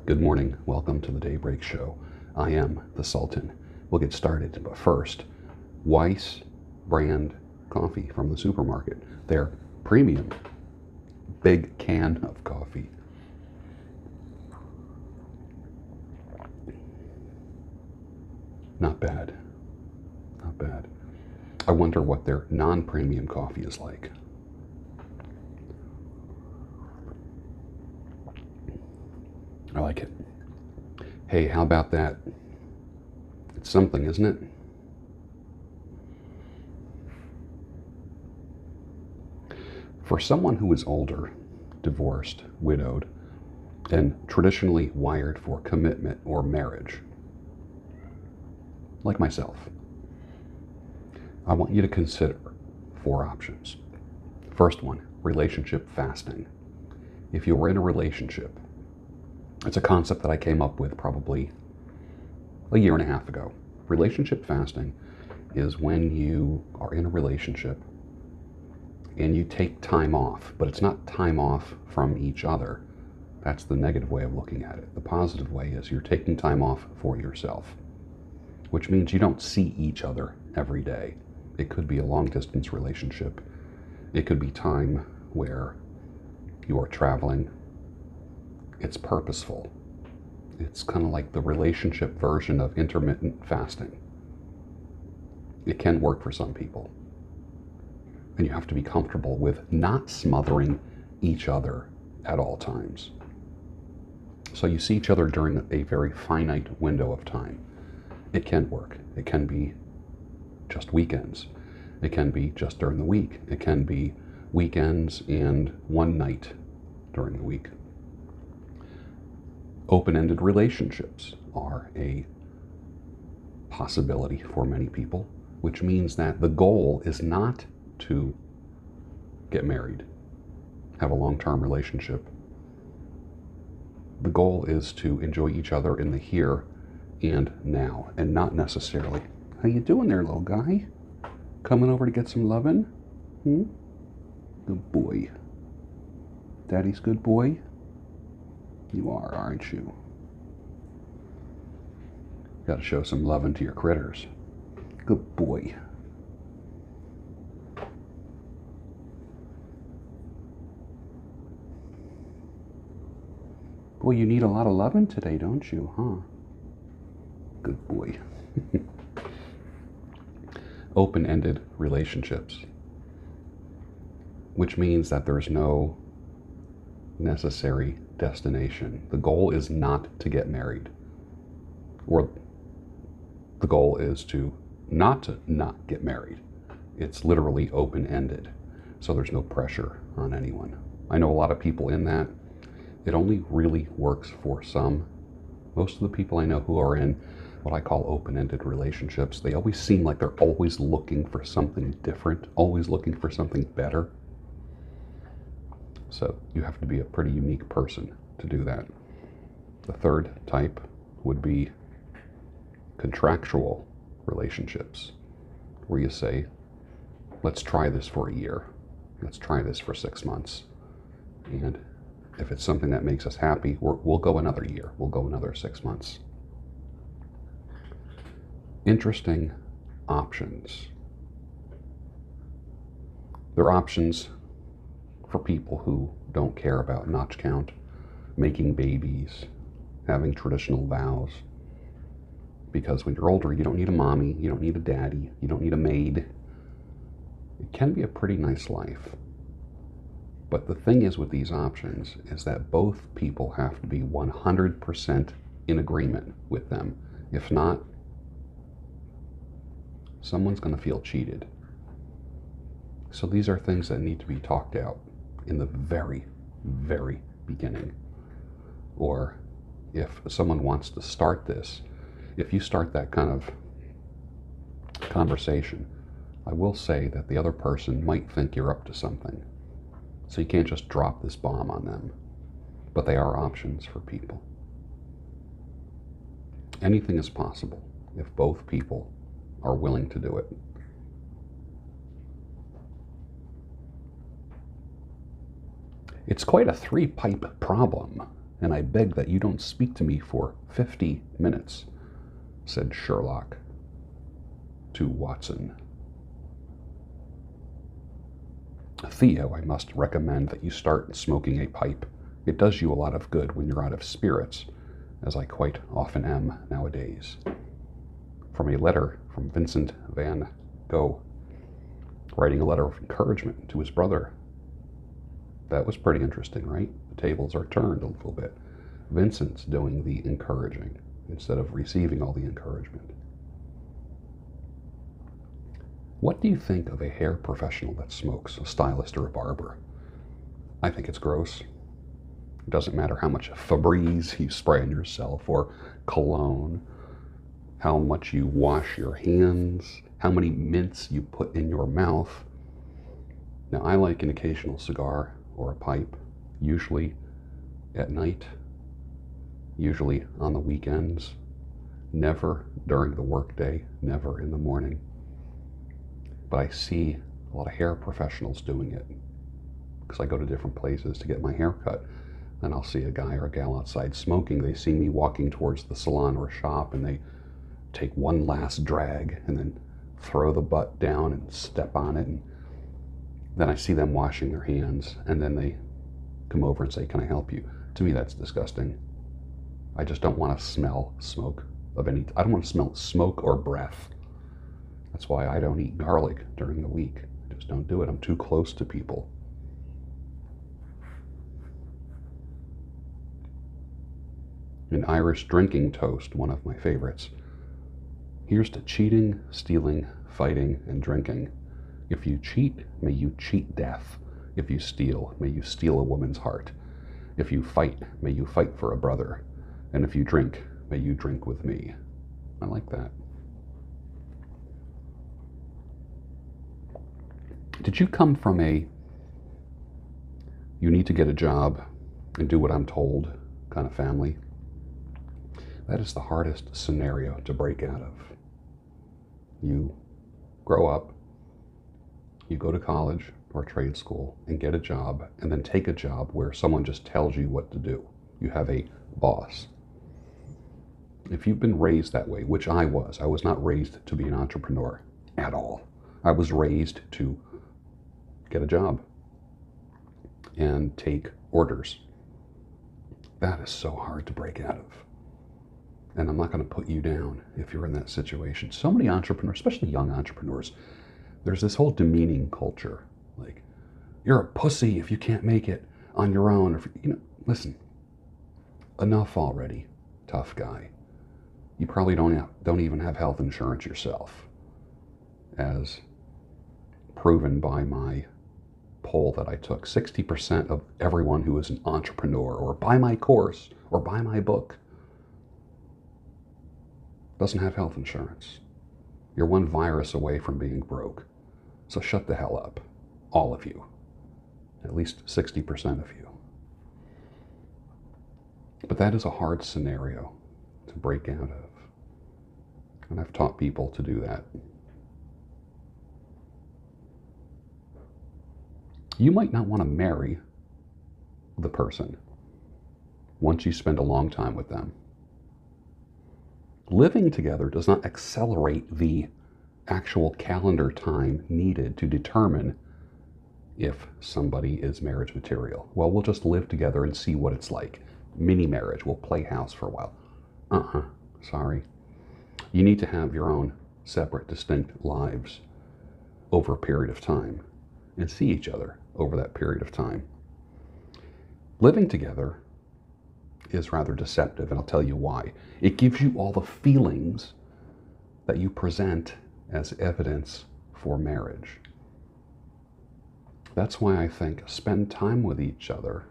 Good morning. Welcome to the Daybreak Show. I am the Sultan. We'll get started, but first, Weiss brand coffee from the supermarket. Their premium big can of coffee. Not bad. Not bad. I wonder what their non-premium coffee is like. I like it. Hey, how about that? It's something, isn't it? For someone who is older, divorced, widowed, and traditionally wired for commitment or marriage, like myself, I want you to consider 4 options. First one, relationship fasting. If you were in a relationship, it's a concept that I came up with probably a year and a half ago. Relationship fasting is when you are in a relationship and you take time off, but it's not time off from each other. That's the negative way of looking at it. The positive way is you're taking time off for yourself, which means you don't see each other every day. It could be a long distance relationship. It could be time where you are traveling. It's purposeful. It's kind of like the relationship version of intermittent fasting. It can work for some people. And you have to be comfortable with not smothering each other at all times. So you see each other during a very finite window of time. It can work. It can be just weekends. It can be just during the week. It can be weekends and one night during the week. Open-ended relationships are a possibility for many people, which means that the goal is not to get married, have a long-term relationship. The goal is to enjoy each other in the here and now, and not necessarily, how you doing there, little guy? Coming over to get some lovin'? Good boy. Daddy's good boy? You are, aren't you? Got to show some lovin' to your critters. Good boy. Boy, you need a lot of lovin' today, don't you, huh? Good boy. Open-ended relationships, which means that there's no necessary destination. The goal is not to get married, or the goal is to not get married. It's literally open-ended, so there's no pressure on anyone. I know a lot of people in that. It only really works for some. Most of the people I know who are in what I call open-ended relationships, they always seem like they're always looking for something different, always looking for something better. So you have to be a pretty unique person to do that. The third type would be contractual relationships, where you say, let's try this for a year. Let's try this for 6 months. And if it's something that makes us happy, we'll go another year. We'll go another 6 months. Interesting options. They're options for people who don't care about notch count, making babies, having traditional vows. Because when you're older, you don't need a mommy, you don't need a daddy, you don't need a maid. It can be a pretty nice life. But the thing is with these options is that both people have to be 100% in agreement with them. If not, someone's going to feel cheated. So these are things that need to be talked out in the very, very beginning. Or if someone wants to start this, if you start that kind of conversation, I will say that the other person might think you're up to something. So you can't just drop this bomb on them. But they are options for people. Anything is possible if both people are willing to do it. It's quite a 3-pipe problem and I beg that you don't speak to me for 50 minutes, said Sherlock to Watson. Theo, I must recommend that you start smoking a pipe. It does you a lot of good when you're out of spirits, as I quite often am nowadays. From a letter from Vincent van Gogh, writing a letter of encouragement to his brother. That was pretty interesting, right? The tables are turned a little bit. Vincent's doing the encouraging instead of receiving all the encouragement. What do you think of a hair professional that smokes, a stylist or a barber? I think it's gross. It doesn't matter how much Febreze you spray on yourself or cologne, how much you wash your hands, how many mints you put in your mouth. Now, I like an occasional cigar or a pipe, usually at night, usually on the weekends, never during the workday, never in the morning. But I see a lot of hair professionals doing it because I go to different places to get my hair cut, and I'll see a guy or a gal outside smoking. They see me walking towards the salon or shop, and they take one last drag and then throw the butt down and step on it, and then I see them washing their hands, and then they come over and say, "Can I help you?" To me, that's disgusting. I just don't want to smell smoke of any. I don't want to smell smoke or breath. That's why I don't eat garlic during the week. I just don't do it. I'm too close to people. An Irish drinking toast, one of my favorites. Here's to cheating, stealing, fighting, and drinking. If you cheat, may you cheat death. If you steal, may you steal a woman's heart. If you fight, may you fight for a brother. And if you drink, may you drink with me. I like that. Did you come from a you need to get a job and do what I'm told kind of family? That is the hardest scenario to break out of. You grow up, you go to college or trade school and get a job, and then take a job where someone just tells you what to do. You have a boss. If you've been raised that way, which I was not raised to be an entrepreneur at all. I was raised to get a job and take orders. That is so hard to break out of. And I'm not going to put you down if you're in that situation. So many entrepreneurs, especially young entrepreneurs, there's this whole demeaning culture. Like, you're a pussy if you can't make it on your own. Or, listen, enough already, tough guy. You probably don't even have health insurance yourself, as proven by my poll that I took. 60% of everyone who is an entrepreneur or buy my course or buy my book doesn't have health insurance. You're one virus away from being broke. So shut the hell up, all of you, at least 60% of you. But that is a hard scenario to break out of. And I've taught people to do that. You might not want to marry the person once you spend a long time with them. Living together does not accelerate the actual calendar time needed to determine if somebody is marriage material. Well, we'll just live together and see what it's like. Mini marriage. We'll play house for a while. Sorry. You need to have your own separate, distinct lives over a period of time and see each other over that period of time. Living together is rather deceptive, and I'll tell you why. It gives you all the feelings that you present as evidence for marriage. That's why I think spend time with each other,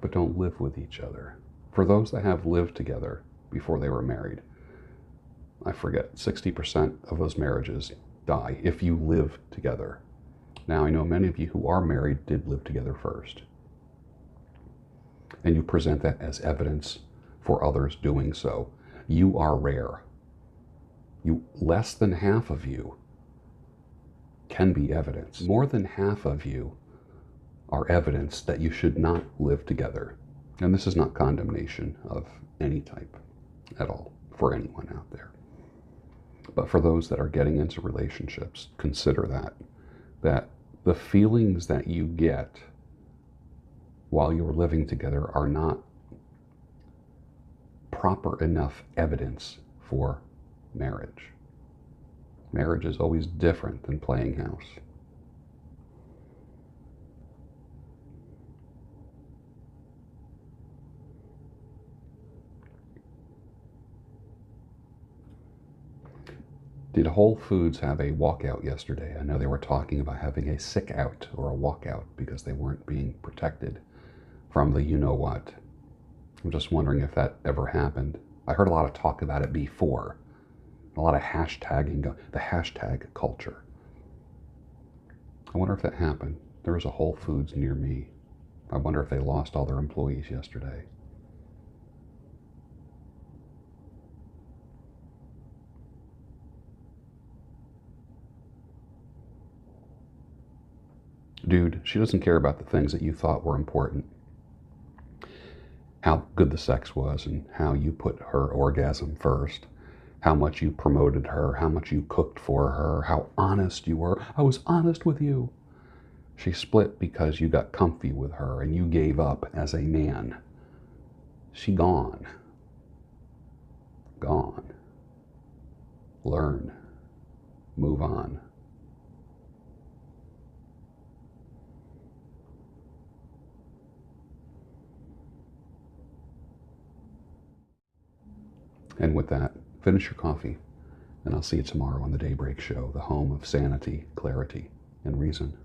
but don't live with each other. For those that have lived together before they were married, I forget, 60% of those marriages die if you live together. Now, I know many of you who are married did live together first. And you present that as evidence for others doing so. You are rare. Less than half of you can be evidence. More than half of you are evidence that you should not live together. And this is not condemnation of any type at all for anyone out there. But for those that are getting into relationships, consider that the feelings that you get while you're living together are not proper enough evidence for marriage. Marriage is always different than playing house. Did Whole Foods have a walkout yesterday? I know they were talking about having a sick out or a walkout because they weren't being protected from the you-know-what. I'm just wondering if that ever happened. I heard a lot of talk about it before. A lot of hashtagging, the hashtag culture. I wonder if that happened. There was a Whole Foods near me. I wonder if they lost all their employees yesterday. Dude, she doesn't care about the things that you thought were important. How good the sex was and how you put her orgasm first. How much you promoted her, how much you cooked for her, how honest you were. I was honest with you. She split because you got comfy with her and you gave up as a man. She gone. Gone. Learn. Move on. And with that, finish your coffee, and I'll see you tomorrow on the Daybreak Show, the home of sanity, clarity, and reason.